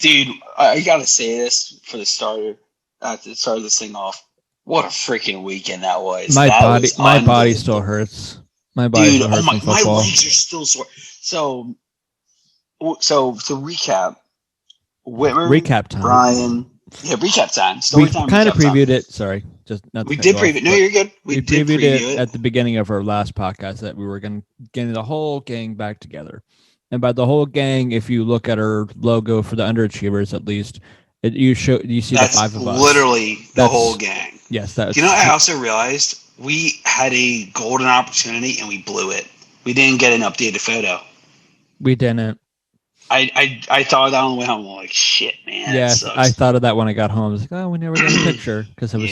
Dude, I gotta say this for the starter. To start this thing off, what a freaking weekekend that was. My body still unbelievable. hurts. My body still hurts from my football. legs are still sore. So to recap, Whitmer, Recap time. Brian, recap time. We Story time. kind of recap time. previewed it. Sorry, just not. We did preview. No, you're good. We did previewed preview it at the beginning of our last podcast that we were getting the whole gang back together. And by the whole gang, if you look at our logo for the Underachievers, at least, you see the five of us. Literally the whole gang. Yes, that's. You know, I also realized we had a golden opportunity and we blew it. We didn't get an updated photo. We didn't. I thought that on the way home. I'm like, shit, man. Yes, I thought of that when I got home. I was like, oh, we never got a picture because I was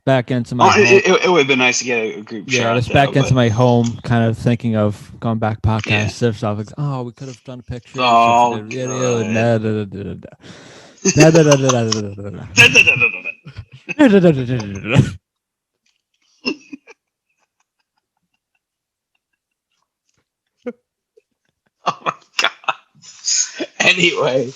back into my home. It would have been nice to get a group shot. Yeah, I was back into my home, kind of thinking of going back podcast stuff. Like, oh, we could have done a picture. Oh, oh my god. Anyway,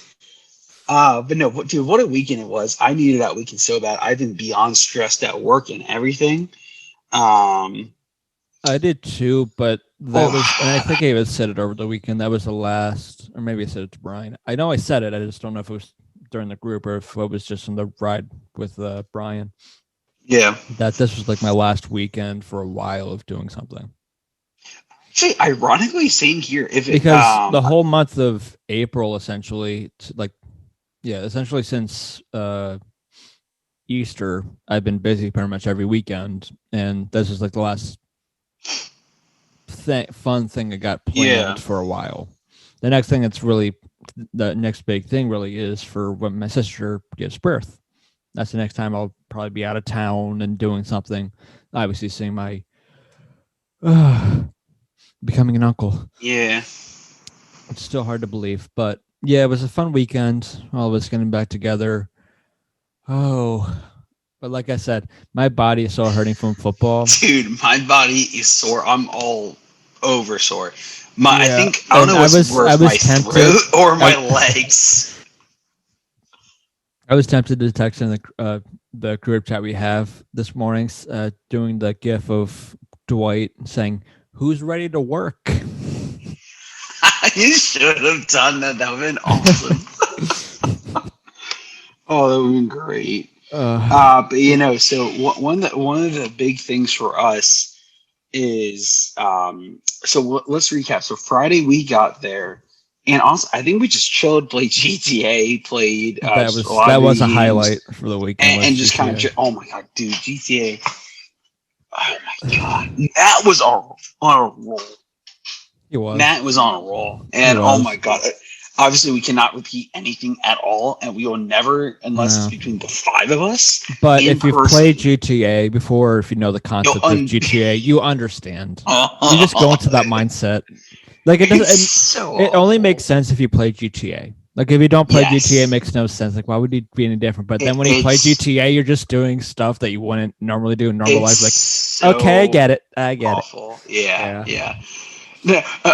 but no, dude, what a weekend it was. I needed that weekend so bad. I've been beyond stressed at work and everything. I did too, but that was, and I think I even said it over the weekend. That was the last, or maybe I said it to Brian. I know I said it. I just don't know if it was during the group or if it was just on the ride with Brian. Yeah. That this was like my last weekend for a while of doing something. Actually, ironically, same here. Because the whole month of April, essentially, essentially since Easter, I've been busy pretty much every weekend, and this is like the last fun thing I got planned for a while. The next thing the next big thing really is for when my sister gives birth. That's the next time I'll probably be out of town and doing something. Obviously, seeing my becoming an uncle. Yeah. It's still hard to believe, but yeah, it was a fun weekend. All of us getting back together. Oh, but like I said, my body is so hurting from football. Dude, my body is sore. I'm all over sore. I think I don't know what's worse, my throat or my legs. I was tempted to text in the group chat we have this morning, doing the GIF of Dwight saying, "Who's ready to work?" You should have done that. That would have been awesome. Oh, that would have been great. But you know, so one of the big things for us is so let's recap. So Friday we got there, and also I think we just chilled, played GTA, played that was a highlight for the weekend, and just kind of oh my god, dude, GTA. Oh my god, that was on a roll. It was. Matt was on a roll, and oh my god. Obviously, we cannot repeat anything at all, and we will never, unless it's between the five of us. But if you've played GTA before, if you know the concept of GTA, you understand. You just go into that mindset. Like it only makes sense if you play GTA. Like if you don't play GTA, it makes no sense. Like why would it be any different? But then when you play GTA, you're just doing stuff that you wouldn't normally do in normal life. Like, okay, I get it. Awful. Yeah.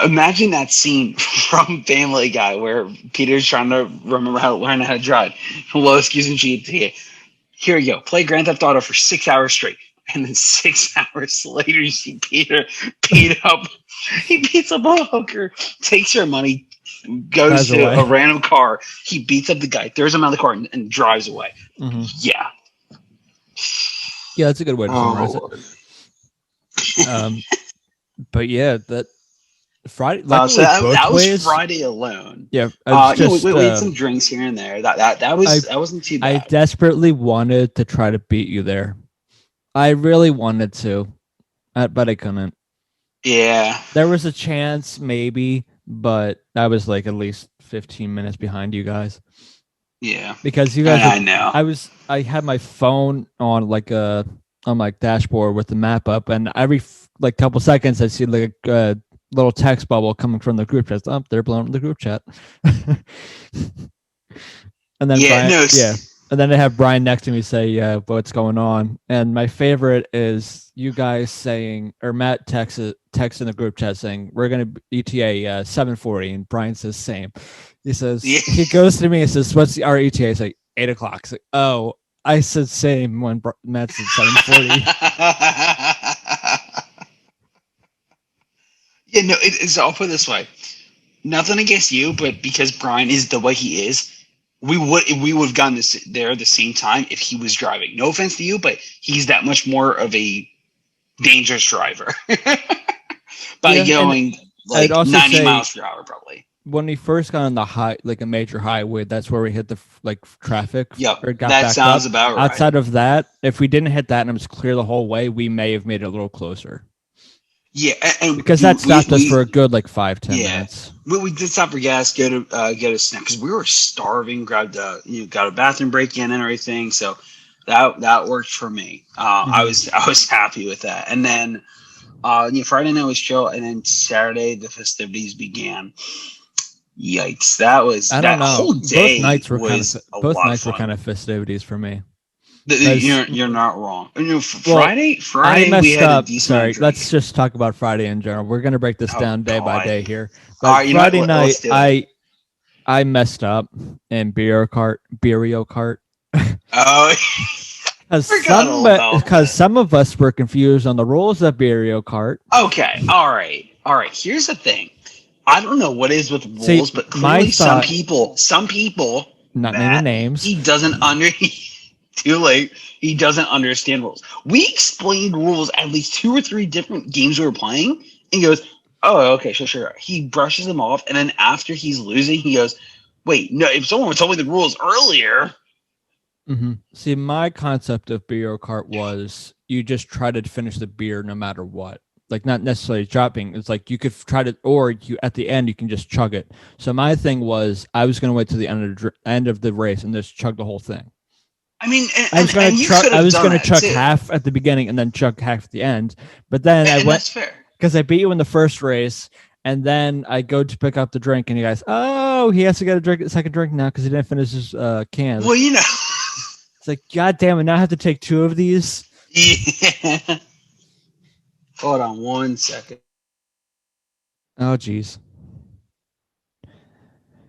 Imagine that scene from Family Guy where Peter's trying to remember how to learn how to drive. Lois gives him GTA. Here you go. Play Grand Theft Auto for 6 hours straight. And then 6 hours later, you see Peter beat up. He beats up a hooker, takes her money, goes to a random car. He beats up the guy, throws him out of the car, and drives away. Mm-hmm. Yeah. Yeah, that's a good way to summarize it. But yeah, that Friday. That was Friday alone. Yeah, we had some drinks here and there. That wasn't too bad. I desperately wanted to try to beat you there. I really wanted to, but I couldn't. Yeah, there was a chance, maybe, but I was like at least 15 minutes behind you guys. Yeah, because you guys. I know. I had my phone on my dashboard with the map up, and every couple seconds I see like a little text bubble coming from the group chat. Oh, they're blowing the group chat. And then And then they have Brian next to me say, "Yeah, what's going on?" And my favorite is you guys saying, or Matt texts in the group chat saying, "We're going to ETA 7:40," and Brian says, "Same." He says, he goes to me and says, "What's our ETA?" It's like 8 o'clock. It's like, oh, I said same when Matt said 7:40. Yeah, no, it's. I'll put it this way: nothing against you, but because Brian is the way he is. We would have gotten this there at the same time if he was driving. No offense to you, but he's that much more of a dangerous driver by going like 90 miles per hour, probably. When we first got on the like a major highway, that's where we hit the traffic. Yep, that sounds about right. Outside of that, if we didn't hit that and it was clear the whole way, we may have made it a little closer. Yeah, and because that stopped us for a good 5-10 minutes. We did stop for gas, get a snack because we were starving. Got a bathroom break in and everything, so that worked for me. I was happy with that. And then Friday night was chill, and then Saturday the festivities began. Yikes! That was whole day. Both nights were kind of festivities for me. You're not wrong. Friday I messed we had up. A decent Sorry, drink. let's just talk about Friday in general. We're gonna break this down day by day here. But right, Friday night, I messed up in Beerio Kart. Oh, because some of us were confused on the rules of Beerio Kart. Okay, all right. Here's the thing. I don't know what is with rules, but clearly some people, not naming names, he doesn't too late. He doesn't understand rules. We explained rules at least 2 or 3 different games we were playing, and he goes, "Oh, okay, sure." He brushes them off, and then after he's losing, he goes, "Wait, no! If someone told me the rules earlier." Mm-hmm. See, my concept of Beerio Kart was you just try to finish the beer no matter what. Like not necessarily dropping. It's like you could try to, or you at the end you can just chug it. So my thing was I was going to wait to the end of the race and just chug the whole thing. I mean, I was going to chug half at the beginning and then chug half at the end. But then I went because I beat you in the first race, and then I go to pick up the drink, and you guys, oh, he has to get a second drink now because he didn't finish his can. Well, it's like, God damn it! Now I have to take 2 of these. Yeah. Hold on 1 second. Oh, geez.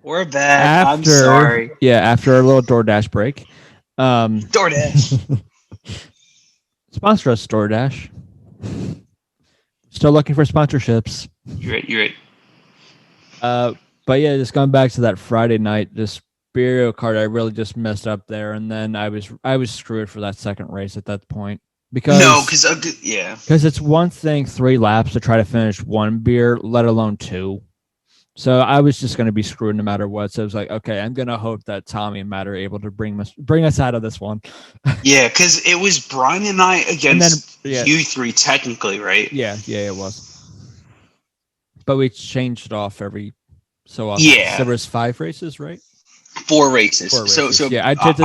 We're back. I'm sorry. Yeah, after a little DoorDash break. DoorDash. Sponsor us, DoorDash. Still looking for sponsorships. You're right. But yeah, just going back to that Friday night, this Beerio Kart, I really just messed up there, and then I was screwed for that second race at that point. Because it's one thing 3 laps to try to finish 1 beer, let alone 2. So I was just going to be screwed no matter what. So I was like, okay, I'm going to hope that Tommy and Matt are able to bring us out of this one. Yeah, because it was Brian and I against you 3 technically, right? Yeah, it was. But we changed it off every so often. Yeah. So there was 5 races, right? 4 races. So yeah, I did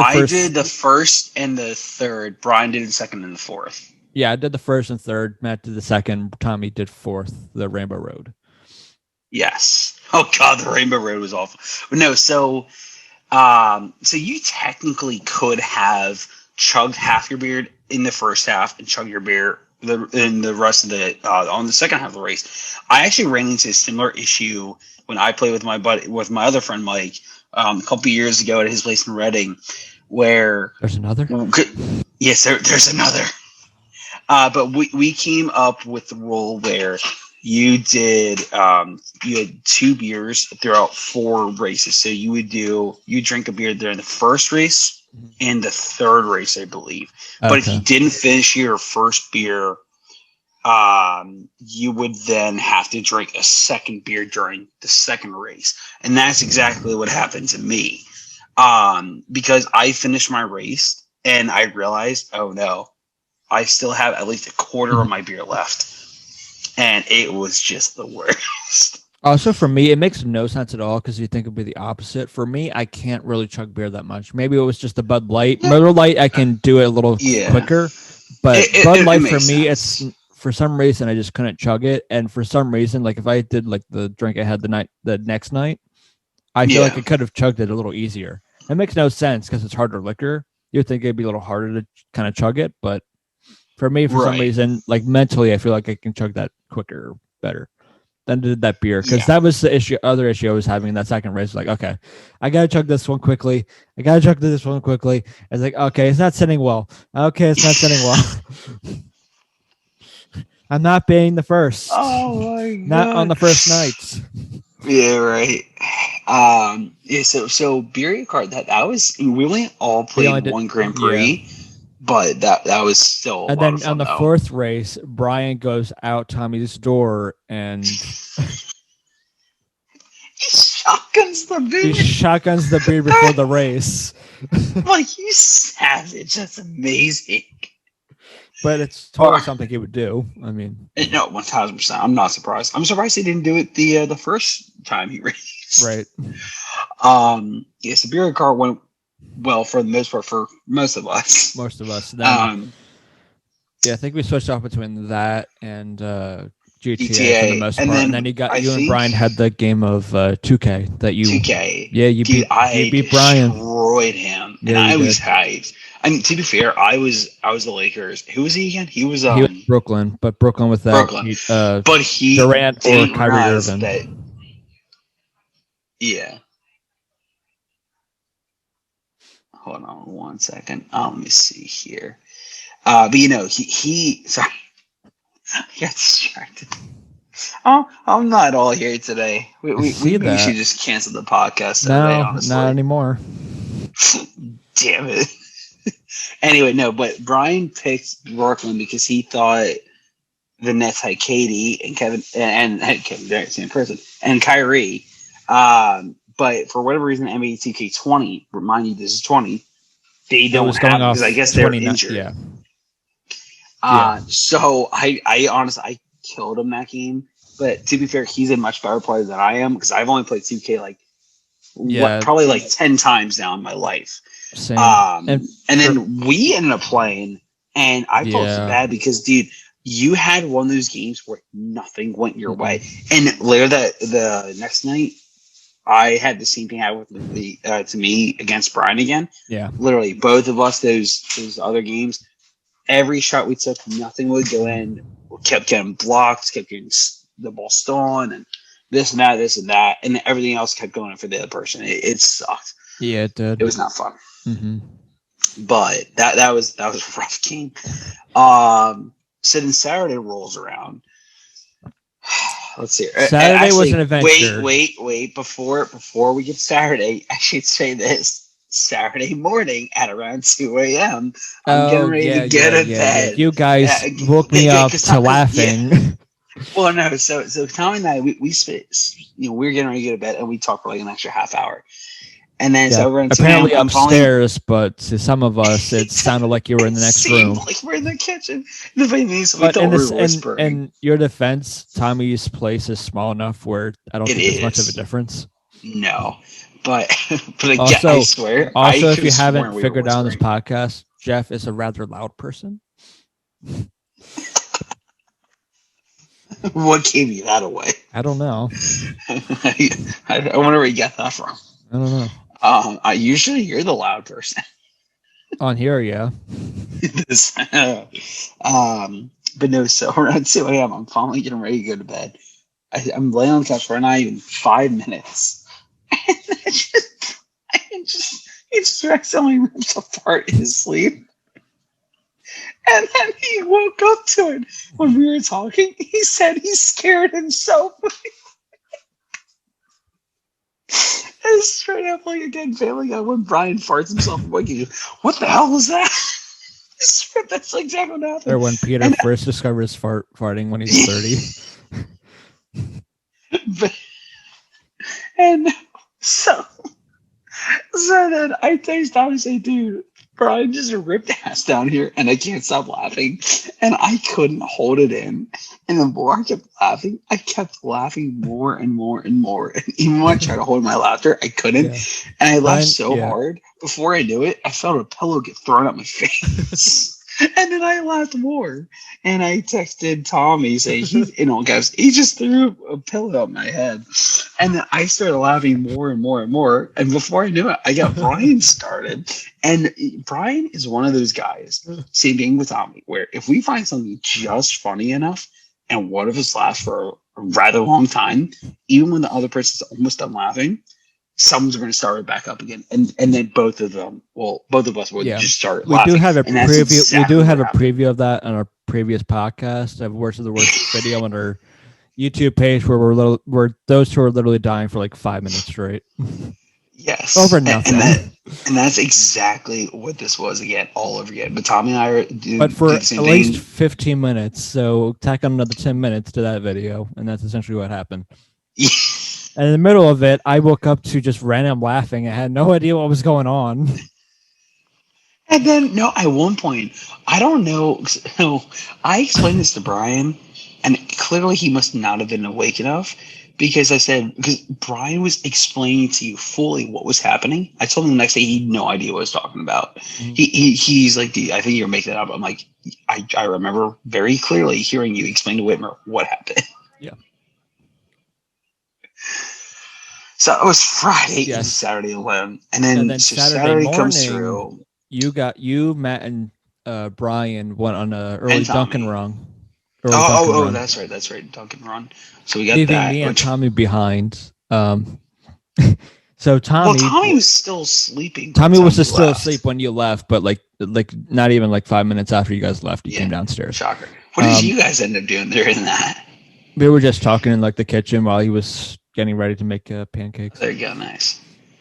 the first and the third. Brian did the second and the fourth. Yeah, I did the first and third. Matt did the second. Tommy did fourth. The Rainbow Road. Yes. Oh God, the Rainbow Road was awful. But no, so you technically could have chugged half your beer in the first half and chug your beer in the rest of the on the second half of the race. I actually ran into a similar issue when I played with my other friend Mike. A couple years ago at his place in Reading, where there's another. Yes, there's another. But we came up with the rule where you had 2 beers throughout 4 races. So you drink a beer there in the first race and the third race, I believe. Okay. But if you didn't finish your first beer, you would then have to drink a second beer during the second race. And that's exactly what happened to me. Because I finished my race and I realized, oh no, I still have at least a quarter of my beer left. And it was just the worst. Also, for me, it makes no sense at all because you think it would be the opposite. For me, I can't really chug beer that much. Maybe it was just the Bud Light. Yeah. Miller Light, I can do it a little quicker. But Bud Light, for me, it's... For some reason, I just couldn't chug it, and for some reason, like if I did like the drink I had the next night, I feel like I could have chugged it a little easier. It makes no sense because it's harder liquor. You'd think it'd be a little harder to kind of chug it, but for me, for some reason, like mentally, I feel like I can chug that quicker, better than did that beer, because that was the other issue I was having in that second race. Like, okay, I gotta chug this one quickly. It's like, okay, it's not sitting well. Okay, it's not sitting well. I'm not being the first. Oh my God. Not on the first night. Yeah, right. So beer card that was, we only all played one Grand Prix. Yeah. But that was still a lot of fun, on the fourth race, Brian goes out Tommy's door and he shotguns the beer before the race. Like, you savage. That's amazing. But it's totally something he would do. I mean, no, 1,000%. I'm not surprised. I'm surprised he didn't do it the first time he raced. Right. Yes, the beer car went well for the most part for most of us. Then, I think we switched off between that and GTA for the most part. And then you and Brian had the game of 2K that you 2K. Yeah, you beat Brian. Destroyed him. And I was hyped. I mean, to be fair, I was the Lakers. Who was he again? He was Brooklyn, but Brooklyn with that but he Durant or Kyrie Irving. Yeah. Hold on 1 second. Let me see here. But he sorry. I got distracted. Oh, I'm not all here today. We should just cancel the podcast today, honestly. Not anymore. Damn it. Anyway, no, but Brian picked Brooklyn because he thought the Nets had Katie and Kevin Durant, same person, and Kyrie. But for whatever reason, NBA 2K20, remind you, this is 20. They don't have, because I guess they're injured. Yeah. So I honestly killed him that game. But to be fair, he's a much better player than I am, because I've only played 2K probably like 10 times now in my life. Same. And then we ended up playing, and I felt so bad because, dude, you had one of those games where nothing went your way. And later the next night, I had the same thing happen to me against Brian again. Yeah. Literally, both of us, those other games, every shot we took, nothing would go in. We kept getting blocked, kept getting the ball stolen, and this and that, and everything else kept going for the other person. It sucked. Yeah, it did. It was not fun. Mm-hmm. But that was a rough game. So then Saturday rolls around. Let's see. Saturday was an adventure. Wait. Before we get Saturday, I should say this. Saturday morning at around 2 a.m. I'm getting ready to get in bed. You guys woke me up to laughing. Yeah. Well, no. So Tommy and I, we spent, we were getting ready to go to bed, and we talked for like an extra half hour. And then so around apparently upstairs, but to some of us, it sounded like you were in the next room. Like we're in the kitchen. The thing is, we thought we were whispering. In your defense, Tommy's place is small enough where I don't think there's much of a difference. No, but again, also, I swear. Also, if you haven't figured out on this podcast, Jeff is a rather loud person. What gave you that away? I don't know. I wonder where you got that from. I don't know. Usually you're the loud person. On here, yeah. But no, so around 2 a.m., I'm finally getting ready to go to bed. I'm laying on the couch for not even 5 minutes. And he just accidentally rips apart his sleep. And then he woke up to it when we were talking. He said he scared himself. And straight up, like, again, Family Guy, when Brian farts himself awake, what the hell was that? That's like exactly what happened. Or when Peter first discovers farting when he's 30. And so then I text Tom and say, dude, Brian just ripped ass down here, and I can't stop laughing. And I couldn't hold it in. And the more I kept laughing more and more and more. And even when I tried to hold my laughter, I couldn't. Yeah. And I laughed so hard. Before I knew it, I felt a pillow get thrown at my face. And then I laughed more, and I texted Tommy saying, guys, he just threw a pillow at my head, and then I started laughing more and more and more. And before I knew it, I got Brian started, and Brian is one of those guys, same thing with Tommy, where if we find something just funny enough, and one of us laughs for a rather long time, even when the other person's almost done laughing, someone's going to start it back up again, and then both of us would just start laughing. We do have a preview. We do have a preview of that on our previous podcast. I've Worst of the Worst video on our YouTube page where those two are literally dying for like 5 minutes straight. Yes, over nothing. And that's exactly what this was again, all over again. But Tommy and I are but for at least 15 minutes. So tack on another 10 minutes to that video, and that's essentially what happened. And in the middle of it, I woke up to just random laughing. I had no idea what was going on. And then, at one point, I don't know. So I explained this to Brian, and clearly he must not have been awake enough because Brian was explaining to you fully what was happening. I told him the next day he had no idea what I was talking about. Mm-hmm. He's like, I think you're making it up. I'm like, I remember very clearly hearing you explain to Whitmer what happened. Yeah. So it was Friday and Saturday alone, and then Saturday morning, comes through. You, Matt, and Brian went on a early Dunkin' run. That's right, Dunkin' run. So we got leaving that. Me and Tommy behind. So Tommy was still sleeping. Tommy was still asleep when you left, but like not even like 5 minutes after you guys left, he came downstairs. Shocker. What did you guys end up doing during that? We were just talking in like the kitchen while he was getting ready to make pancakes. There you go, nice.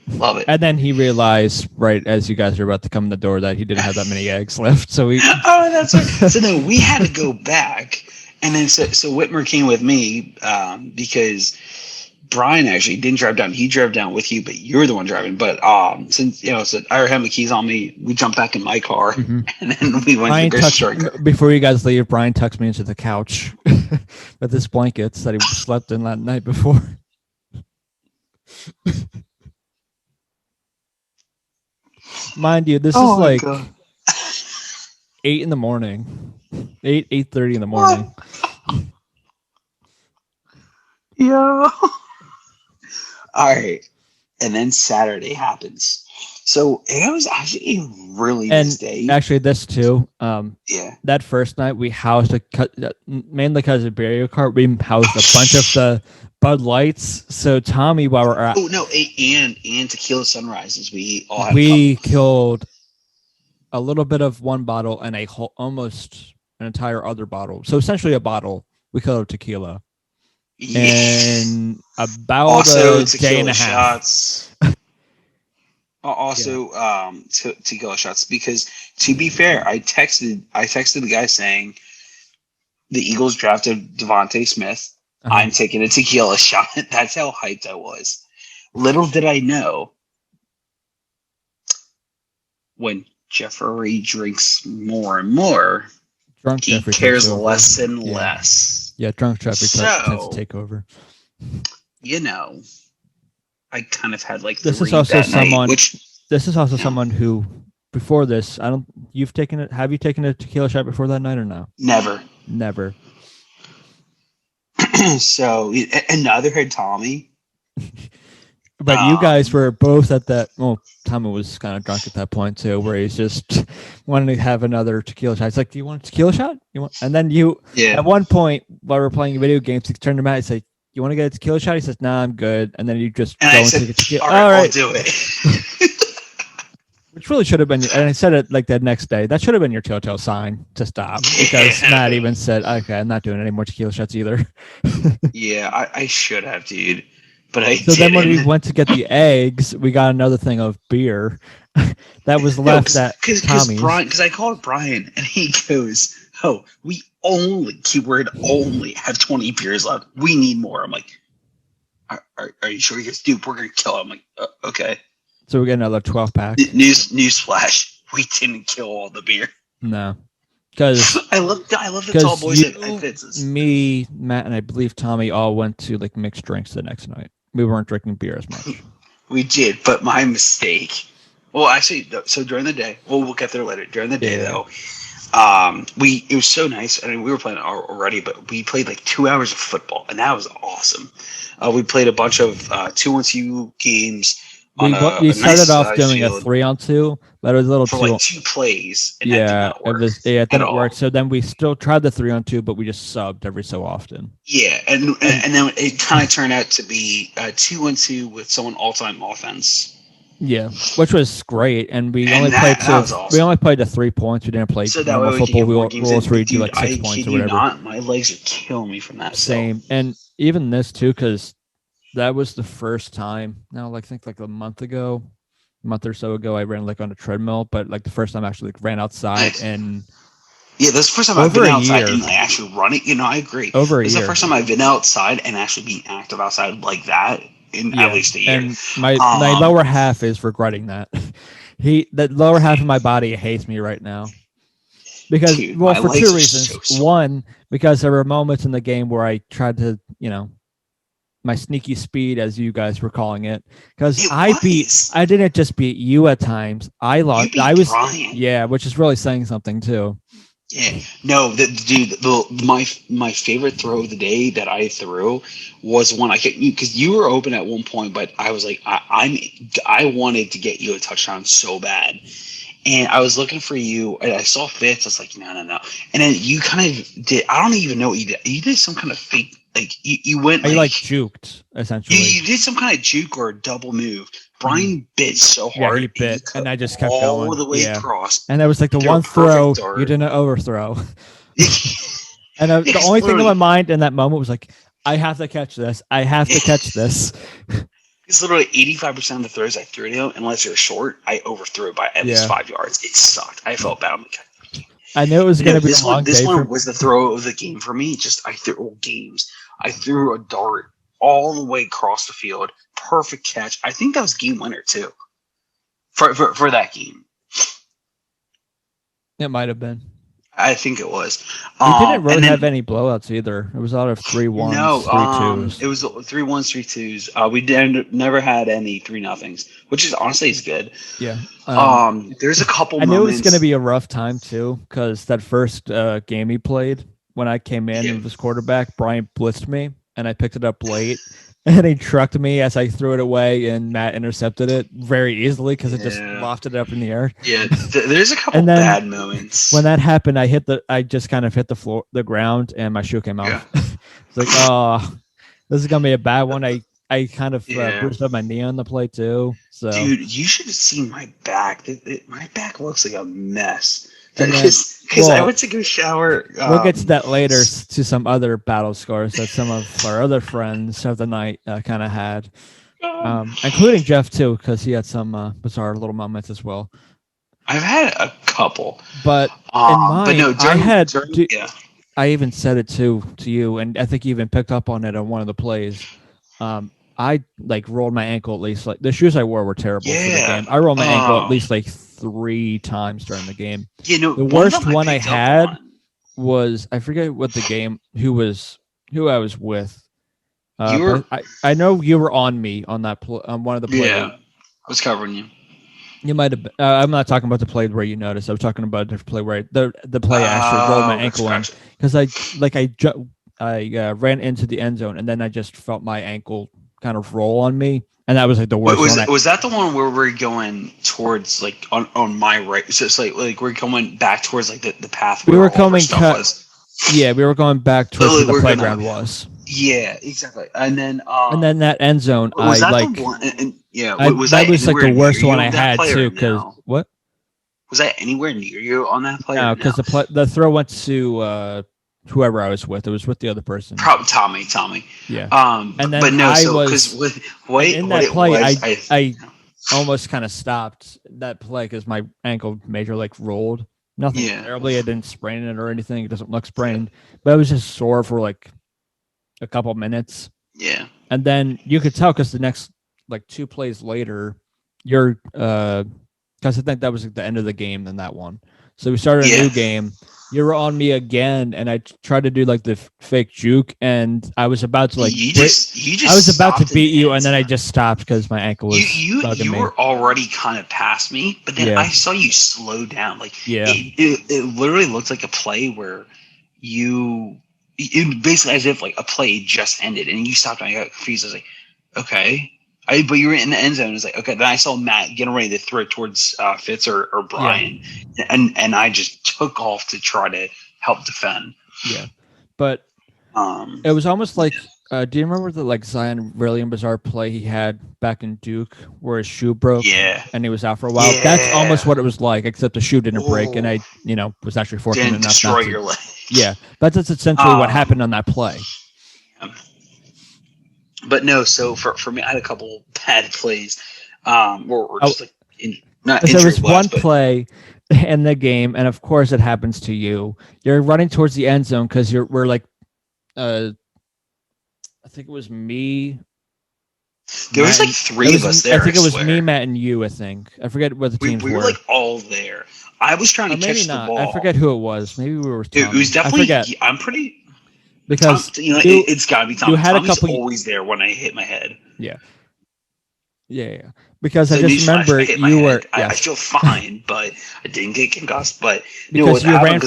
Love it. And then he realized, right as you guys were about to come in the door, that he didn't have that many eggs left. So that's right. So then we had to go back, and then so Whitmer came with me because Brian actually didn't drive down. He drove down with you, but you're the one driving. But since so I had my keys on me, we jumped back in my car, and then we went to the grocery store. Before you guys leave, Brian tucks me into the couch with his blankets that he slept in that night before. Mind you, this is like 8 in the morning, 8:30 in the morning. Yeah. All right, and then Saturday happens. So it was actually a really nice day. Actually, this too. That first night we housed mainly because of Barrio Kart. We housed a bunch of the Bud Lights. So Tommy, while we're at and Tequila Sunrises, we all had killed a little bit of one bottle and almost an entire other bottle. So essentially a bottle we killed of tequila. And about a day and a half. Shots. Tequila shots, because to be fair, I texted the guy saying the Eagles drafted Devontae Smith. Uh-huh. I'm taking a tequila shot. That's how hyped I was. Little did I know, when Jeffrey drinks more and more, he cares less and less. Yeah, drunk Jeffrey tends to take over. I kind of had like this is also someone. This is also someone who, before this, have you taken a tequila shot before that night or no? Never. So, and neither had Tommy. But you guys were both at that. Well, Tommy was kind of drunk at that point too, where he's just wanting to have another tequila shot. It's like, do you want a tequila shot? And then at one point while we were playing video games, he turned to Matt and said, "You want to get a tequila shot?" He says, "Nah, I'm good." And then you just go and take a tequila. All right, I'll do it. Which really should have been, and I said it like that next day, that should have been your telltale sign to stop, because Matt even said, "Okay, I'm not doing any more tequila shots either." Yeah, I should have, dude. But then when we went to get the eggs, we got another thing of beer that was left at Tommy's. Because I called Brian, and he goes, "Oh, we only have 20 beers left. We need more." I'm like, "Are you sure?" He goes, "Dude, we're gonna kill him." I'm like, "Okay." So we get another 12-pack. Newsflash: we didn't kill all the beer. No, because I love the tall boys at Fitz's. Me, Matt, and I believe Tommy all went to like mixed drinks the next night. We weren't drinking beer as much. We did, but my mistake. Well, actually, so during the day, we'll get there later. During the day, though, it was so nice. I mean, we were playing already, but we played like 2 hours of football, and that was awesome. We played a bunch of 2-on-2 games on We a started nice off doing a field 3-on-2, but it was a little for too. like 2 plays, and that did not work. It didn't work. So then we still tried the 3-on-2, but we just subbed every so often. Yeah, and then it kind of turned out to be 2-on-2 with someone all-time offense. Yeah, which was great, and we only played the 3 points. We didn't play normal football rules where you do like 6 points or whatever. Not, my legs are killing me from that. Same, and even this too, because that was the first time. Now, I think like a month or so ago, I ran like on a treadmill, but like the first time I actually like ran outside and. Yeah, this is the first time I've been outside and like actually running. I agree. This is the first time I've been outside and actually being active outside like that. At least a year. And my lower half is regretting that. The lower half of my body hates me right now. Because for 2 reasons. One, because there were moments in the game where I tried to, my sneaky speed, as you guys were calling it. Because I didn't just beat you at times. I lost. Brian. Which is really saying something too. Yeah, no, my favorite throw of the day that I threw was one I get you because you were open at one point, but I was like, I wanted to get you a touchdown so bad, and I was looking for you, and I saw Fitz. I was like, no, and then you kind of did. I don't even know what you did. You did some kind of fake, like you went. You juked essentially. You did some kind of juke or a double move. Brian bit so hard. Yeah, he bit, and I just kept going all the way across. And that was like the one throw you didn't overthrow. And the only thing in my mind in that moment was like, I have to catch this. I have to catch this. It's literally 85% of the throws I threw to him, unless you're short, I overthrew it by at least 5 yards. It sucked. I felt bad. I knew it was going to be a long day. This one was the throw of the game for me. I threw a dart all the way across the field. Perfect catch. I think that was game winner too. For that game. It might have been. I think it was. We didn't really have any blowouts either. It was out of 3-1s, 3-2s. It was 3-1s, 3-2s. We never had any 3-0s, which is honestly is good. Yeah. There's a couple moments. I knew it was going to be a rough time too, because that first game he played, when I came in and was quarterback, Brian blitzed me, and I picked it up late. And he trucked me as I threw it away, and Matt intercepted it very easily because it just lofted it up in the air. Yeah, there's a couple bad moments. When that happened, I just kind of hit the ground, and my shoe came off. Yeah. It's like, oh, this is gonna be a bad one. I kind of bruised up my knee on the play too. So, dude, you should have seen my back. My back looks like a mess. Because I went to go shower. We'll get to that later to some other battle scars that some of our other friends of the night kind of had, including Jeff too, because he had some bizarre little moments as well. I've had a couple, but in mine, I even said it to you, and I think you even picked up on it on one of the plays. I rolled my ankle at least. Like the shoes I wore were terrible for the game. I rolled my ankle at least 3 times during the game. The worst one I had was, I forget what the game, who I was with. I know you were on me on that on one of the plays. Yeah, I was covering you. You might have. I'm not talking about the play where you noticed. I was talking about a different play where the play I actually rolled my ankle in, because I ran into the end zone and then I just felt my ankle kind of roll on me, and that was like the worst. Was that the one where we're going towards on my right? So it's like we're going back towards the path. We were coming. Yeah, we were going back towards where the playground was. Yeah, exactly. And then that end zone. Was that the one? That was like the worst one I had too. Because what? Was that anywhere near you on that play? No, because the throw went to whoever I was with. It was with the other person. Probably Tommy. Yeah. And then I almost kind of stopped that play because my ankle major rolled. Nothing terribly. I didn't sprain it or anything. It doesn't look sprained, but it was just sore for a couple minutes. Yeah. And then you could tell because the next 2 plays later, you're because I think that was the end of the game than that one. So we started a new game. You were on me again, and I tried to do like the fake juke, and I was about to like. I was about to beat you, and then I just stopped because my ankle was bugging me. You were already kind of past me, but then I saw you slow down. Like it literally looked like a play where it basically as if like a play just ended, and you stopped, and I got confused. I was like, okay. But you were in the end zone. It was like, okay. Then I saw Matt getting ready to throw it towards Fitz or Brian, and I just took off to try to help defend. Yeah, but it was almost like, do you remember the like Zion really bizarre play he had back in Duke where his shoe broke? Yeah, and he was out for a while. Yeah. That's almost what it was like, except the shoe didn't break, and I, was actually fortunate enough destroy not to. Your leg. Yeah, that's essentially what happened on that play. But no, so for me, I had a couple bad plays. Or just like not. There was one play in the game, and of course it happens to you. You're running towards the end zone because we're like, I think it was me. There was like three of us there. I think it was me, Matt, and you. I think I forget what the teams were. We were like all there. I was trying to catch the ball. I forget who it was. Maybe we were. Tommy. It was definitely. I'm pretty. Because it's got to be Tommy. You had Tommy's a couple. Always there when I hit my head. Yeah. Because I just remember you were. I feel fine, but I didn't get concussed. But because you ran for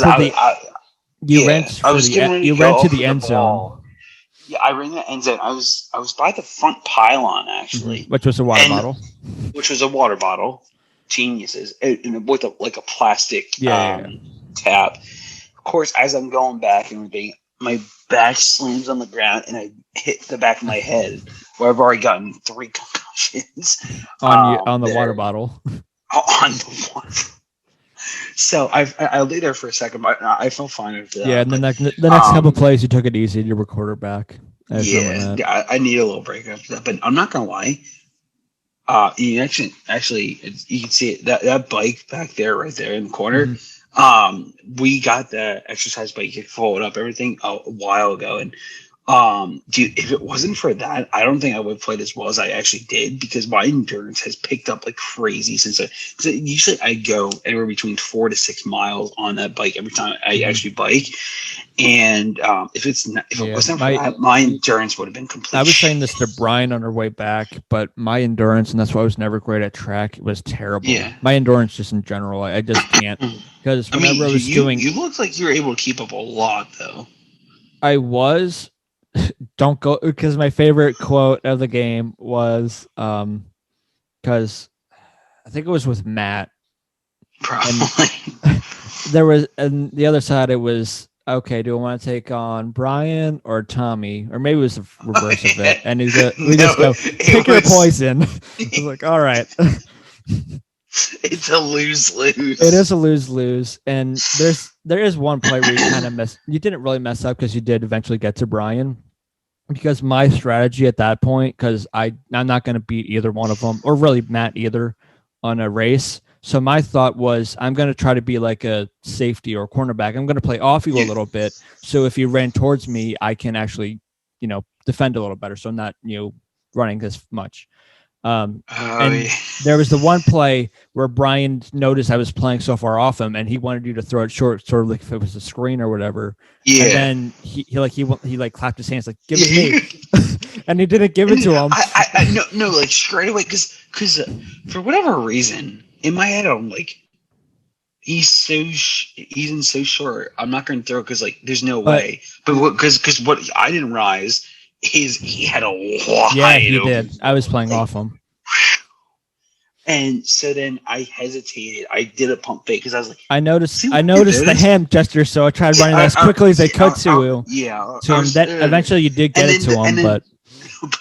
you ran to the end zone. Yeah, I ran the end zone. I was by the front pylon actually, which was a water bottle. Which was a water bottle. Geniuses, with a plastic tap. Of course, as I'm going back and everything, my back slams on the ground and I hit the back of my head where I've already gotten 3 concussions on the water bottle. On the water. So I lay there for a second, but I felt fine after that. Yeah, and then the next couple plays, you took it easy. You were quarterback. I need a little break after that, but I'm not gonna lie. You actually, you can see it, that bike back there, right there in the corner. Mm-hmm. We got the exercise bike, you could fold up everything a while ago, and dude, if it wasn't for that, I don't think I would have played as well as I actually did, because my endurance has picked up like crazy since usually I go anywhere between 4 to 6 miles on that bike every time I actually bike. And if it wasn't for that, my endurance would have been complete. I was saying this to Brian on our way back, but my endurance, and that's why I was never great at track, was terrible. Yeah. My endurance just in general, I just can't, because whenever I was doing... You looked like you were able to keep up a lot, though. I was... Don't go, because my favorite quote of the game was because I think it was with Matt. Probably. There was, and the other side it was, okay, do I want to take on Brian or Tommy? Or maybe it was the reverse of it. And we just go, pick your poison. I was like, all right. It's a lose-lose. It is a lose-lose. And there is one play where you kind of you didn't really mess up, because you did eventually get to Brian. Because my strategy at that point, because I'm not going to beat either one of them, or really Matt either, on a race. So my thought was, I'm going to try to be like a safety or cornerback. I'm going to play off you a little bit. So if you ran towards me, I can actually, defend a little better. So I'm not, running as much. And there was the one play where Brian noticed I was playing so far off him, and he wanted you to throw it short, sort of like if it was a screen or whatever. Yeah. And then he clapped his hands like, "Give it to me," and he didn't give it to him. I no, like straight away, because for whatever reason in my head I'm like, he's in so short. I'm not going to throw it because like there's no way. But because what I didn't realize. He had a wide. Yeah, he did. I was playing off him, and so then I hesitated. I did a pump fake because I was like, I noticed the hand gesture, so I tried running as quickly as I could to him. Yeah, to him. That eventually you did get it to him, but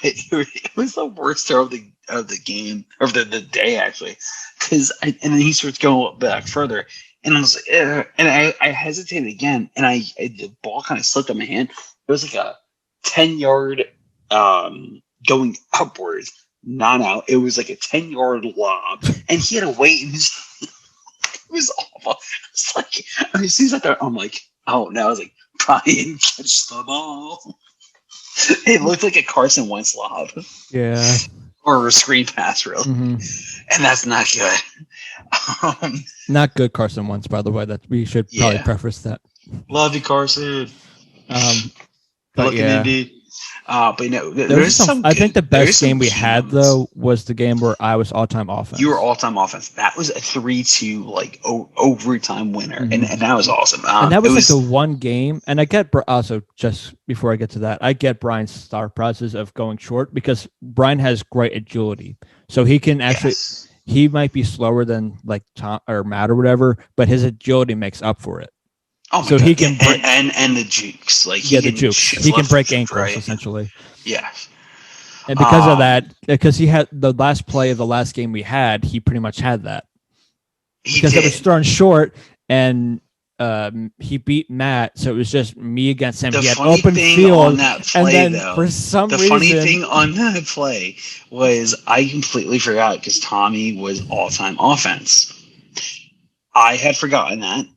it was the worst throw of the game, of the day actually, because and then he starts going back further, and I was like, and I hesitated again, and the ball kind of slipped on my hand. It was like a 10-yard going upwards, not out. It was like a 10-yard lob, and he had to wait. And it was awful. It's like, as soon as I thought, I'm like, oh no! I was like, Brian, catch the ball. It looked like a Carson Wentz lob. Yeah. Or a screen pass, really. Mm-hmm. And that's not good. Not good Carson Wentz, by the way. That we should probably preface that. Love you, Carson. But looking yeah. indeed. But there's some. I think the best game we had though was the game where I was all-time offense. You were all-time offense. That was a 3-2 like overtime winner, and that was awesome. And that was like the one game. And I get also just before I get to that, I get Brian's star process of going short because Brian has great agility, so he can actually. Yes. He might be slower than like Tom or Matt or whatever, but his agility makes up for it. Oh my God. He can break, and the jukes, like the jukes. He can break ankles essentially. Yeah. And because of that, because he had the last play of the last game we had, he pretty much had that. Because it was thrown short, and he beat Matt, so it was just me against him. He had open field on that play, and then for some reason, the funny thing on that play was I completely forgot because Tommy was all-time offense. I had forgotten that.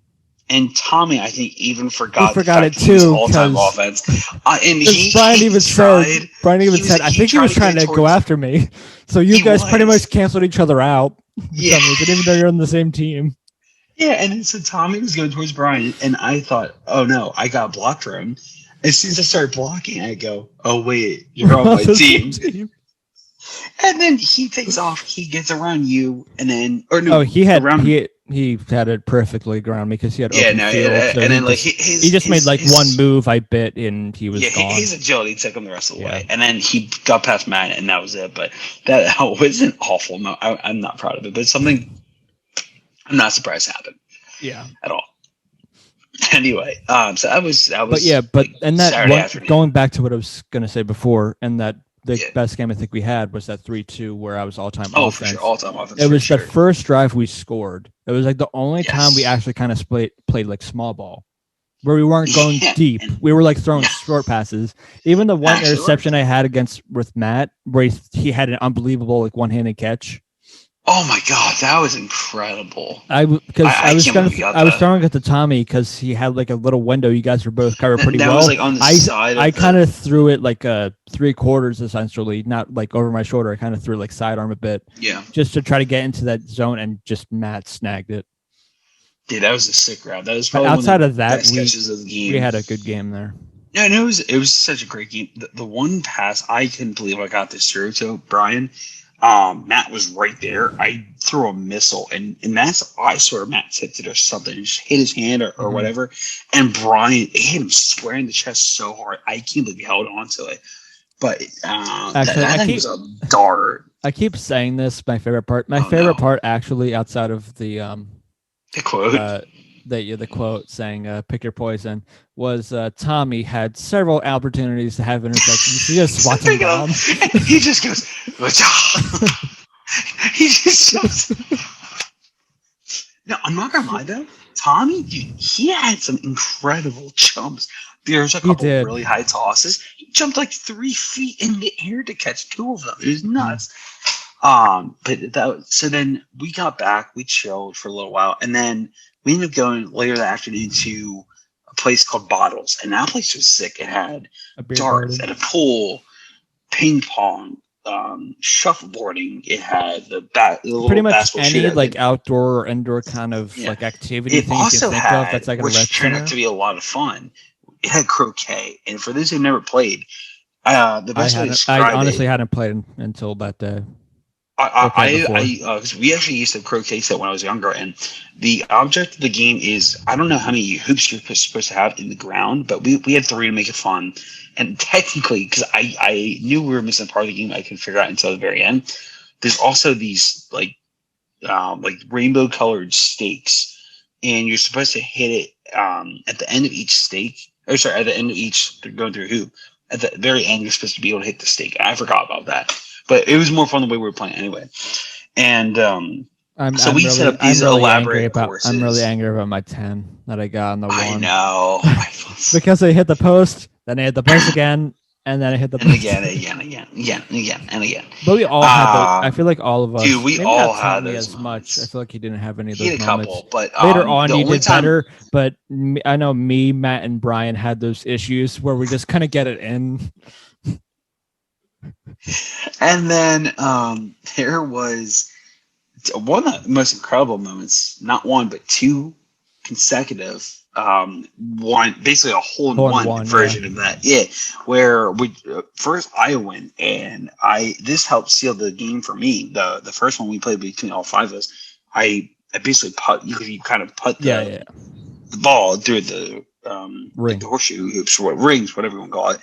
And Tommy, I think, even forgot it too. All-time offense, and Brian even said, I think he was trying to go after me. So you guys pretty much canceled each other out. Yeah, even though you're on the same team. Yeah, and so Tommy was going towards Brian, and I thought, oh no, I got blocked for him. As soon as I started blocking, I go, oh wait, you're on my team. And then he takes off. He gets around you, and then he had it perfectly around me because he had open field. So and then he just made one move, I bet, and he was gone. His agility took him the rest of the way, and then he got past Matt, and that was it. But that was an awful. I'm not proud of it, but it's something I'm not surprised happened. Yeah, at all. Anyway, so that was. And that going back to what I was going to say before, and that. The best game I think we had was that 3-2 where I was all-time offense. For sure, all-time offense. It was the first drive we scored. It was like the only time we actually kind of played like small ball, where we weren't going deep. We were like throwing short passes. Even the one interception I had with Matt, where he had an unbelievable like one-handed catch. Oh my God, that was incredible! I was throwing it to Tommy because he had like a little window. You guys were both covered pretty well. Was like on the side. I kind of threw it like 3/4 essentially, not like over my shoulder. I kind of threw like sidearm a bit, just to try to get into that zone, and just Matt snagged it. Dude, that was a sick route. That was probably outside of that, best catches of the game. We had a good game there. Yeah, no, it was such a great game. The one pass I couldn't believe I got this through to Brian. Matt was right there. I threw a missile, and I swear Matt tipped it or something. He just hit his hand or whatever. And Brian hit him square in the chest so hard. I can't believe he held on to it. But actually, that was a dart. I keep saying this. My favorite part. My favorite part, actually, outside of the quote. The quote saying "pick your poison" was Tommy had several opportunities to have interceptions. He just swats them down. He just goes. He just goes. No, I'm not gonna lie though. Tommy, dude, he had some incredible jumps. There's a couple of really high tosses. He jumped like 3 feet in the air to catch 2 of them. It was nuts. So then we got back. We chilled for a little while, and then we ended up going later that afternoon to a place called Bottles, and that place was sick. It had darts and a pool, ping pong, shuffleboarding. It had the little pretty much basketball any shootout. Like outdoor or indoor kind of like activity. It also had, that's like which turned out to be a lot of fun. It had croquet, and for those who've never played, the best way to describe I honestly hadn't played until that day. We actually used to croquet set when I was younger, and the object of the game is, I don't know how many hoops you're supposed to have in the ground, but we had 3 to make it fun. And technically, because I knew we were missing part of the game, I couldn't figure out until the very end. There's also these like rainbow colored stakes, and you're supposed to hit it at the end of each stake. At the end of each going through a hoop. At the very end, you're supposed to be able to hit the stake. I forgot about that. But it was more fun the way we were playing anyway. And we set up these elaborate courses. I'm really angry about my 10 that I got on the 1. I know. Because I hit the post, then I hit the post again, and then I hit the post. Again. But we all had those. I feel like all of us. Dude, we all had those as much. I feel like he didn't have any of those moments. He had a couple, but later on you did better. But I know me, Matt, and Brian had those issues where we just kind of get it in. And then there was one of the most incredible moments, not one, but two consecutive, basically a hole-in-one version of that. Yeah, where we first I win, and this helped seal the game for me. The first one we played between all five of us, I basically putt. You kind of putt the ball through the like the horseshoe hoops or rings, whatever you want to call it.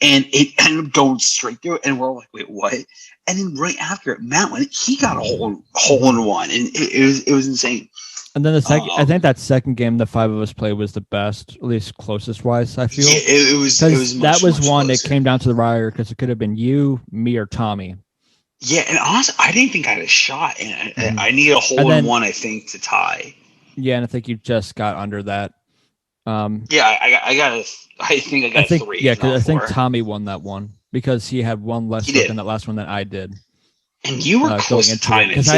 And it ended up going straight through, and we're like, "Wait, what?" And then right after it, Matt went. He got a hole in one, and it was insane. And then the second, I think that second game the five of us played was the best, at least closest wise. I feel it was that was one closer. that came down to the wire because it could have been you, me, or Tommy. Yeah, and honestly, I didn't think I had a shot, and I need a hole in one, I think, to tie. Yeah, and I think you just got under that. Yeah, I think I got 3. Yeah, because I think Tommy won that one because he had one less stroke in that last one than I did. And you were close to timing because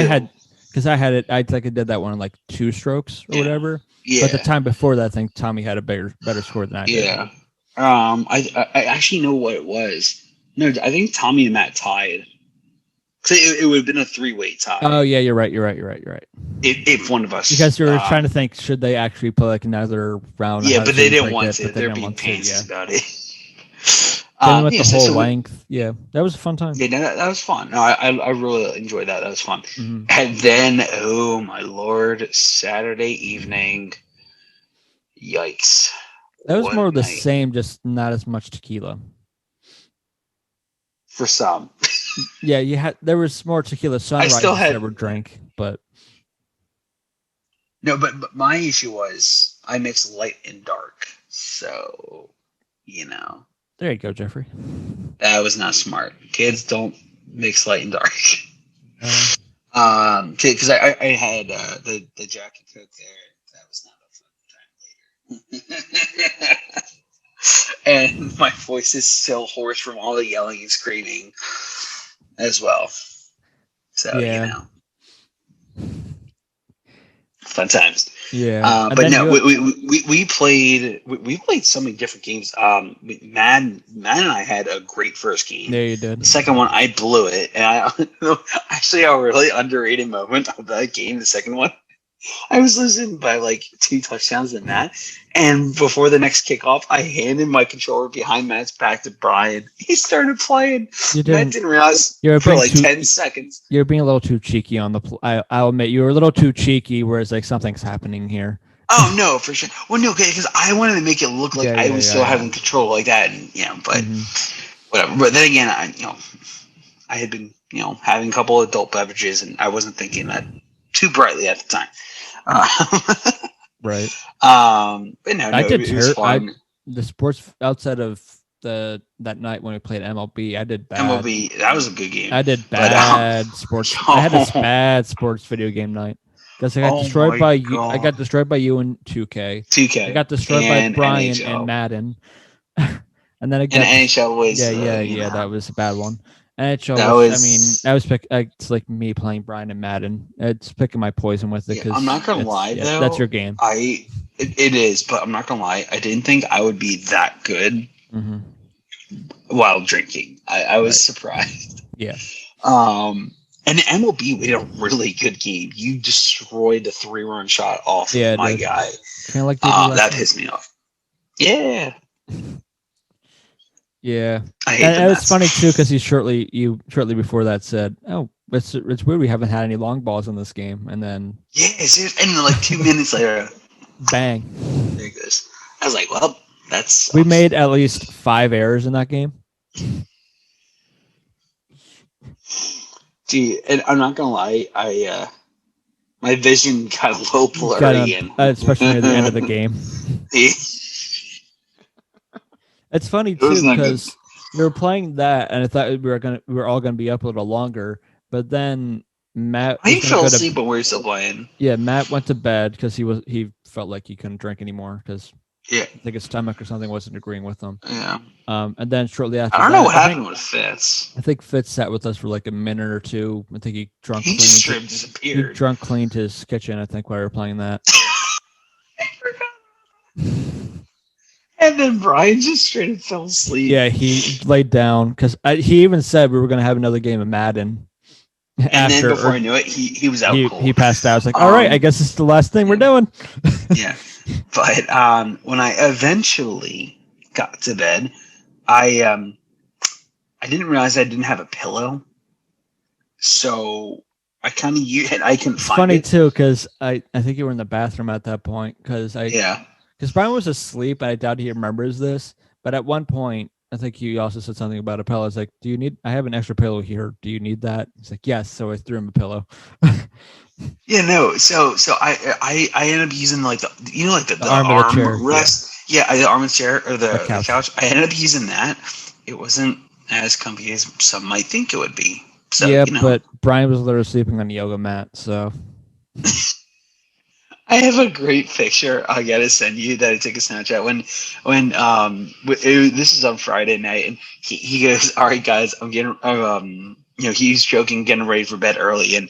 I had it. I think I did that one in like 2 strokes or whatever. Yeah. But the time before that, I think Tommy had a better score than I did. Yeah. I actually know what it was. No, I think Tommy and Matt tied. So it would have been a 3-way tie. Oh yeah, you're right. If one of us, because you were trying to think, should they actually play like another round? Yeah, but they didn't want to. They're being pains about it. They went the whole length. Yeah, that was a fun time. Yeah, that was fun. No, I really enjoyed that. That was fun. Mm-hmm. And then, oh my lord, Saturday evening. Yikes! That was more of the same, just not as much tequila. For some. Yeah, there was more tequila sunrise I ever drank, but no, but my issue was I mixed light and dark, so there you go, Jeffrey. That was not smart. Kids don't mix light and dark. Because I had the Jack and Coke there. That was not a fun time later. And my voice is still hoarse from all the yelling and screaming as well. So, fun times. Yeah. But no, we played so many different games. Matt and I had a great first game. There you did. The second one, I blew it. And actually, a really underrated moment of that game, the second one, I was losing by like 2 touchdowns than Matt. And before the next kickoff, I handed my controller behind Matt's back to Brian. He started playing. Matt didn't realize for like 10 seconds. You're being a little too cheeky on the I'll admit you were a little too cheeky, whereas like something's happening here. Oh, no, for sure. Well, no, because I wanted to make it look like I was still having control like that. And, but whatever. But then again, I had been, having a couple of adult beverages, and I wasn't thinking that too brightly at the time. Right. But no, it was fun. The sports outside of that night when we played MLB, I did bad. MLB, that was a good game. I did bad sports. I had this bad sports video game night because I got destroyed by you. I got destroyed by you in 2K. 2K. I got destroyed by Brian NHL. And Madden. And then NHL was yeah. That was a bad one. NHL it's like me playing Brian and Madden. It's picking my poison with it. I'm not gonna lie though. That's your game. It is, but I'm not gonna lie. I didn't think I would be that good while drinking. I was surprised. Yeah. And MLB, we had a really good game. You destroyed the 3-run shot off of my guy. Kind of like that pissed me off. Yeah. Yeah, and it's funny too because you shortly before that said, "Oh, it's weird we haven't had any long balls in this game," and then and then like 2 minutes later, bang, there it goes. I was like, "Well, that's." We made at least 5 errors in that game. Gee, and I'm not gonna lie, my vision got a little blurry, especially near the end of the game. It's funny too because we were playing that, and I thought we were all gonna be up a little longer. But then Matt, I fell asleep when we were still playing. Yeah, Matt went to bed because he felt like he couldn't drink anymore because I think his stomach or something wasn't agreeing with him. Yeah. And then shortly after, I don't know what happened with Fitz. I think Fitz sat with us for like a minute or two. I think he just disappeared. He drunk cleaned his kitchen. I think while we were playing that. I forgot. And then Brian just straight up fell asleep. Yeah, he laid down because he even said we were going to have another game of Madden. And then before I knew it, he was out cold. He passed out. I was like, all right, I guess this is the last thing we're doing. Yeah. But when I eventually got to bed, I didn't realize I didn't have a pillow. So I kind of I couldn't find funny it. Too, because I think you were in the bathroom at that point. Because Brian was asleep, and I doubt he remembers this. But at one point, I think you also said something about a pillow. I was like, "Do you need? I have an extra pillow here. Do you need that?" He's like, "Yes." So I threw him a pillow. Yeah, no. So I ended up using like the arm of the chair rest. Yeah, the arm of the chair or the couch. I ended up using that. It wasn't as comfy as some might think it would be. So, yeah, but Brian was literally sleeping on the yoga mat. So I have a great picture I gotta send you that I took a Snapchat when this is on Friday night, and he goes, "All right, guys, I'm getting he's joking, getting ready for bed early, and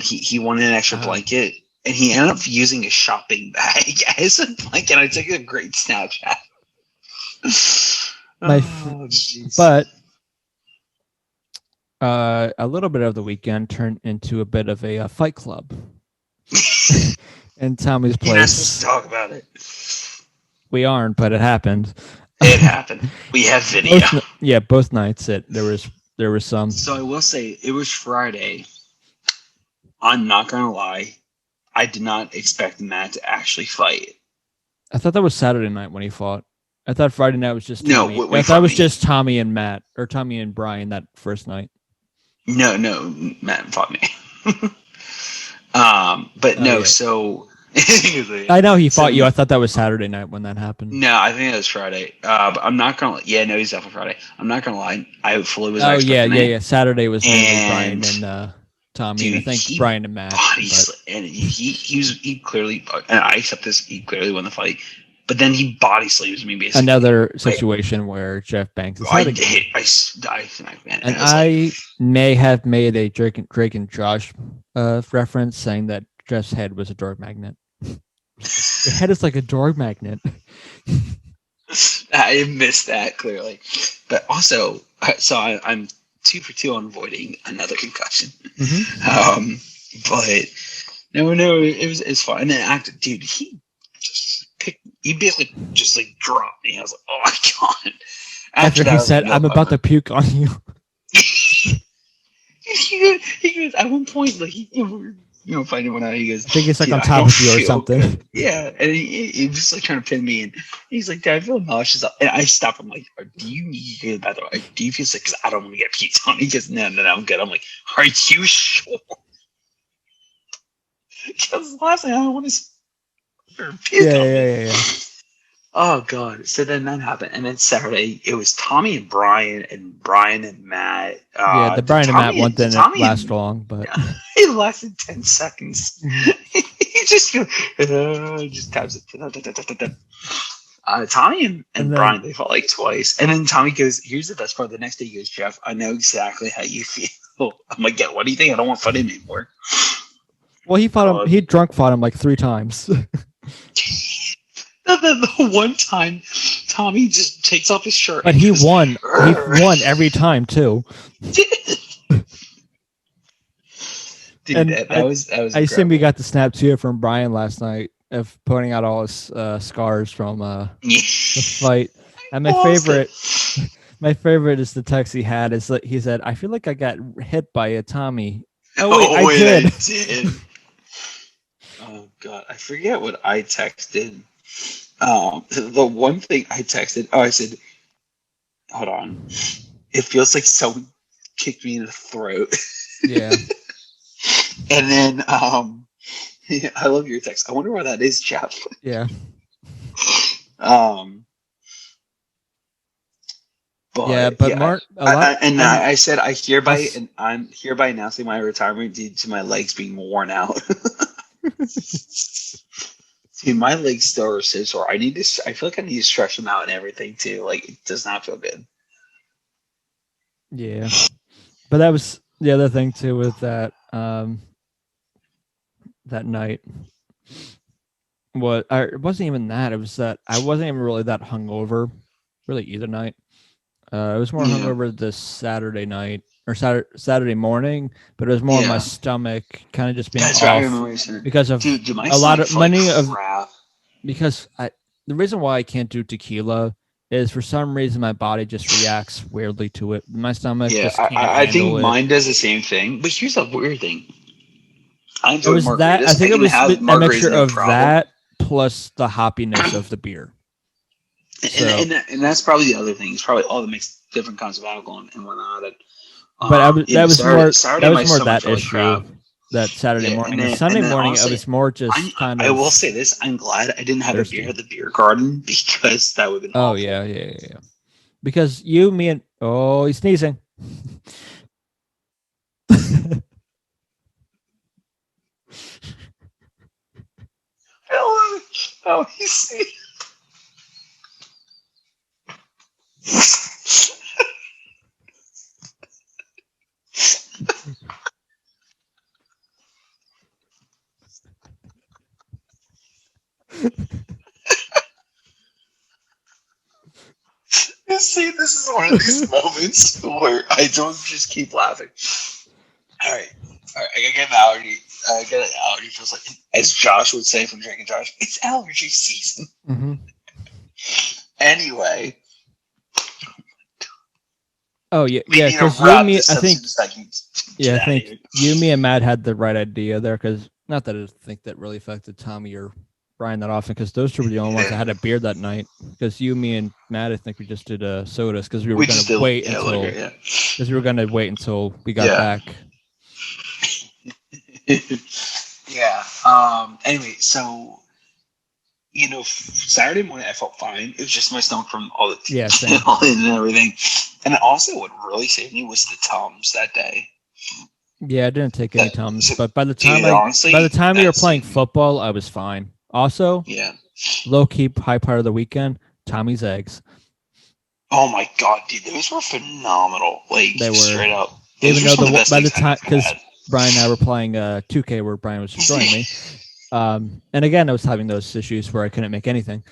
he wanted an extra blanket, and he ended up using a shopping bag as a blanket. I took a great Snapchat. But a little bit of the weekend turned into a bit of a fight club in Tommy's place. You're not supposed to talk about it. We aren't, but it happened. It happened. We have video. Both nights. There was some. So I will say it was Friday. I'm not gonna lie. I did not expect Matt to actually fight. I thought that was Saturday night when he fought. I thought Friday night was just Tommy. No. I thought it was just Tommy and Matt, or Tommy and Brian that first night. No, Matt fought me. But no. Yeah. So I know he fought you. I thought that was Saturday night when that happened. No, I think it was Friday. But I'm not gonna. Yeah, no, he's definitely Friday. I'm not gonna lie. I fully was. Oh yeah. Saturday was Brian and Tommy. Dude, and I think Brian and Matt. And he clearly, and I accept this. He clearly won the fight. But then he body slams me basically. Another situation where Jeff banks his head again. And I may have made a Drake and Josh reference saying that Jeff's head was a door magnet. Your head is like a door magnet. I missed that clearly. But also, so I'm 2 for 2 on avoiding another concussion. Mm-hmm. But no, it was fun. And then dude, he basically just like dropped me. I was like, oh my god. After he said, I'm about to puke on you. he goes, at one point, like, finding one out, he goes, I think it's like on top of you or something. Good. Yeah. And he was just like trying to pin me. And he's like, I feel nauseous. And I stopped him like, do you need to go to the bathroom? Do you feel sick? Because I don't want to get puked on. He goes, no, I'm good. I'm like, are you sure? Because last thing I want to yeah. Oh god! So then that happened, and then Saturday it was Tommy and Brian and Matt. The Brian and Matt one didn't last long, but it lasted 10 seconds. He just taps it. Tommy and Brian, they fought like twice, and then Tommy goes, "Here's the best part." The next day, he goes, "Jeff, I know exactly how you feel." I'm like, "Yeah, what do you think? I don't want to fight him anymore." Well, he fought him. He drunk fought him like 3 times. The one time, Tommy just takes off his shirt. But he won. He won every time too. Dude, that was. I assume we got the snap too from Brian last night of pointing out all his scars from the fight. And my favorite is the text he had. Is that he said, "I feel like I got hit by a Tommy." Oh wait, I did. Oh god, I forget what I texted. The one thing I texted, I said, hold on. It feels like someone kicked me in the throat. Yeah. And then, I love your text. I wonder why that is, Jeff. Yeah. Mark, I said, I'm hereby announcing my retirement due to my legs being worn out. Dude, my legs still are so sore. I feel like I need to stretch them out and everything too. Like, it does not feel good. Yeah. But that was the other thing too with that that night. It wasn't even that. It was that I wasn't even really that hungover, really either night. It was more hungover this Saturday night or Saturday morning, but it was more my stomach kind of just being off right, because of a lot of money of because the reason why I can't do tequila is for some reason my body just reacts weirdly to it. My stomach just can't I think it. mine does the same thing. But here's a weird thing. I enjoy margaritas. That. I think it was a mixture of that plus the hoppiness of the beer. And that's probably the other thing. It's probably all the mixed different kinds of alcohol and whatnot. But that was more that issue. That Saturday morning. And Sunday morning, honestly, I was more just kind of. I will say this: I'm glad I didn't have a beer at the beer garden because that would have been. Oh awful. Yeah. Because you, me, and he's sneezing. Oh, he's sneezing. See, this is one of these moments where I don't just keep laughing. All right. I get an allergy. Feels like, as Josh would say from Drinking Josh, it's allergy season. Mm-hmm. Anyway. Oh yeah. Because I think you, me, and Matt had the right idea there. Because not that I think that really affected Tommy or Brian that often, because those two were the only ones that had a beer that night. Because you, me, and Matt, I think we just did sodas because we were going to wait until we got back. Anyway, so Saturday morning I felt fine. It was just my stomach from all the all in and everything. And also, what really saved me was the Tums that day. Yeah, I didn't take any Tums, but by the time we were playing football, I was fine. Also, low key high part of the weekend, Tommy's eggs. Oh my god, dude, those were phenomenal. Like they were straight up. Even though by the time, because Brian and I were playing 2K where Brian was destroying me, and again I was having those issues where I couldn't make anything.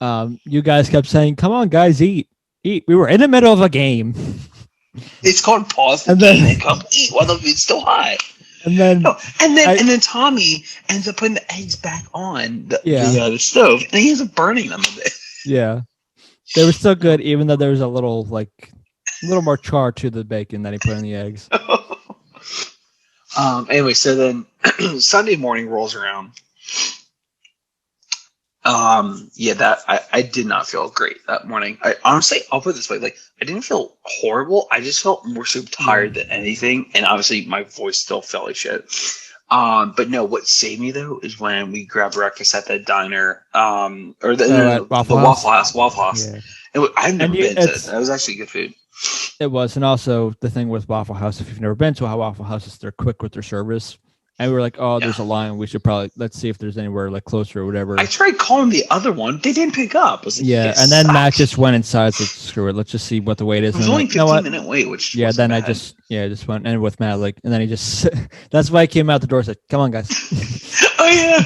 You guys kept saying, "Come on, guys, eat." We were in the middle of a game. It's called pause the game and come eat while the food's still hot. And then Tommy ends up putting the eggs back on the stove, and he ends up burning them a bit. Yeah, they were still good, even though there was a little more char to the bacon that he put in the eggs. Anyway, so then Sunday morning rolls around. I did not feel great that morning. I honestly, I'll put it this way: like, I didn't feel horrible. I just felt more so tired than anything, and obviously my voice still felt like shit. But no, what saved me though is when we grabbed breakfast at the diner, or the Waffle House. Yeah. I've never been to it. That was actually good food. It was, and also the thing with Waffle House, if you've never been to a Waffle House, is they're quick with their service. And we were like, there's a line. We should probably, let's see if there's anywhere like closer or whatever. I tried calling the other one. They didn't pick up. I was like, and then Matt just went inside. Like, screw it. Let's just see what the wait is. It was only 15-minute wait, which then bad. I just went and with Matt, and then he just, that's why he came out the door and said, come on, guys. Oh, yeah.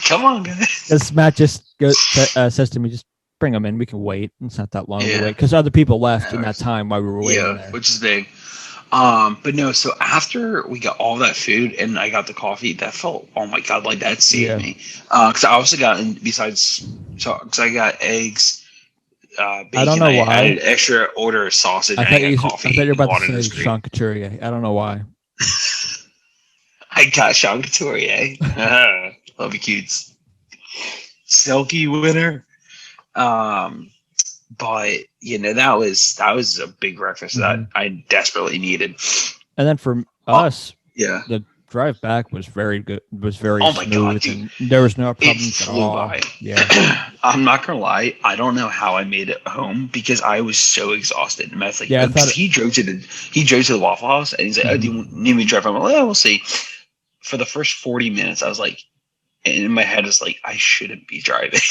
Come on, guys. Because Matt just says to me, just bring them in. We can wait. It's not that long to wait. Because other people left in that time while we were waiting. Yeah, which is big. But no, so after we got all that food and I got the coffee, that felt, oh my god, like that saved me. Because I also got, because I got eggs, bacon. I don't know why. I had an extra order of sausage. I got coffee. I thought you were about to say charcuterie. I don't know why. I got charcuterie. Love you, cutes. Silky winner. But that was a big breakfast that I desperately needed. And then for us, the drive back was very good. Was very smooth. God, dude. And there was no problems at all. By. Yeah, I'm not gonna lie. I don't know how I made it home because I was so exhausted. And I was like, he drove to the Waffle House and he's like, "Oh, do you need me to drive?" I'm like, "Oh, we'll see." For the first 40 minutes, I was like, and in my head, it's like I shouldn't be driving.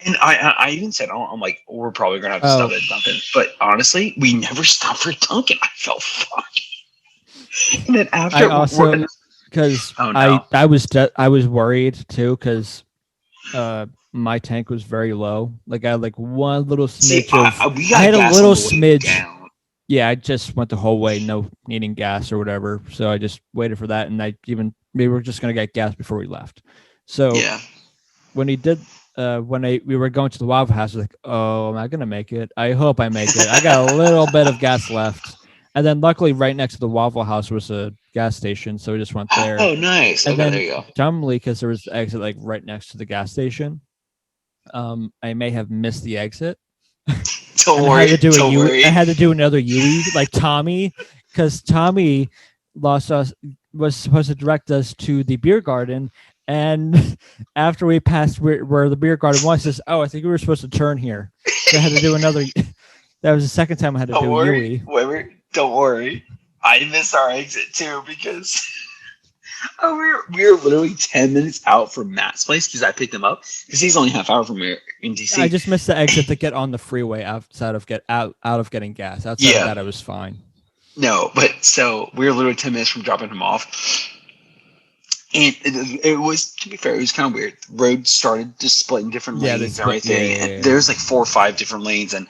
And I even said, I'm like, we're probably going to have to stop at Dunkin'. But honestly, we never stopped for Dunkin'. I felt fucked. And then after... I also... Because I was worried, too, because my tank was very low. Like, I had like one little smidge I had a little smidge. Down. Yeah, I just went the whole way, no needing gas or whatever. So I just waited for that, and we were just gonna get gas before we left. So when he did, we were going to the Waffle House, I was like, oh, am I gonna make it? I hope I make it. I got a little bit of gas left, and then luckily, right next to the Waffle House was a gas station, so we just went there. Oh, nice. And then there you go. Dumbly, because there was the exit like right next to the gas station, I may have missed the exit. Don't worry. I had to do another UE like Tommy, because Tommy was supposed to direct us to the beer garden, and after we passed where the beer garden was, says, "Oh, I think we were supposed to turn here." So I had to do another. That was the second time I had to do UE. Wait, don't worry. I missed our exit too because we were literally 10 minutes out from Matt's place because I picked him up because he's only half hour from here in DC. I just missed the exit to get on the freeway outside of out of getting gas. Outside of that, I was fine. No, but so we were literally 10 minutes from dropping him off. And it was, to be fair, it was kind of weird. The road started to split in different lanes and everything. And there's like 4 or 5 different lanes, and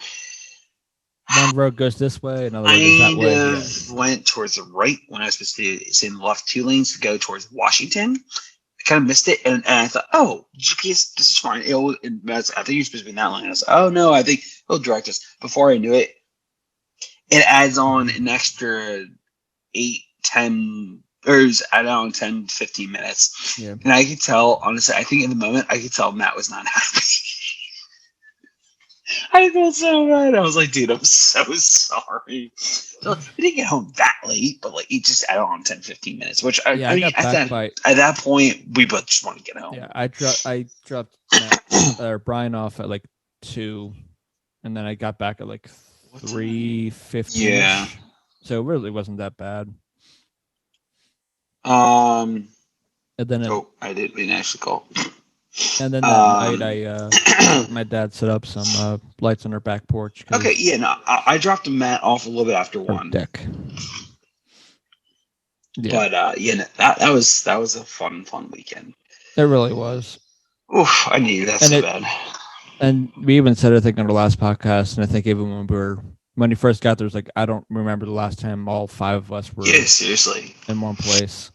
one road goes this way, another road goes that way. I went towards the right when I was supposed to stay in the left 2 lanes to go towards Washington. I kind of missed it, and I thought, oh, GPS, this is fine. I think you're supposed to be in that lane. I was like, oh, no, I think it'll direct us. Before I knew it, it adds on an extra 8, 10, or it was added on 10, 15 minutes. Yeah. And I could tell, honestly, I think in the moment, I could tell Matt was not happy. I felt so bad. I was like, dude, I'm so sorry. So we didn't get home that late, but like it just added on 10, 15 minutes, which at that point, we both just want to get home. Yeah, I dropped Brian off at like 2, and then I got back at like 3:50. Yeah. So it really wasn't that bad. And then I didn't actually call. And then that night, my dad set up some lights on our back porch. Okay, yeah, no, I dropped Matt off a little bit after 1. Deck. Yeah. But that was a fun weekend. It really was. Oof, I needed that so bad. And we even said, I think, on the last podcast, and I think even when he first got there, it was like, I don't remember the last time all 5 of us were seriously in one place.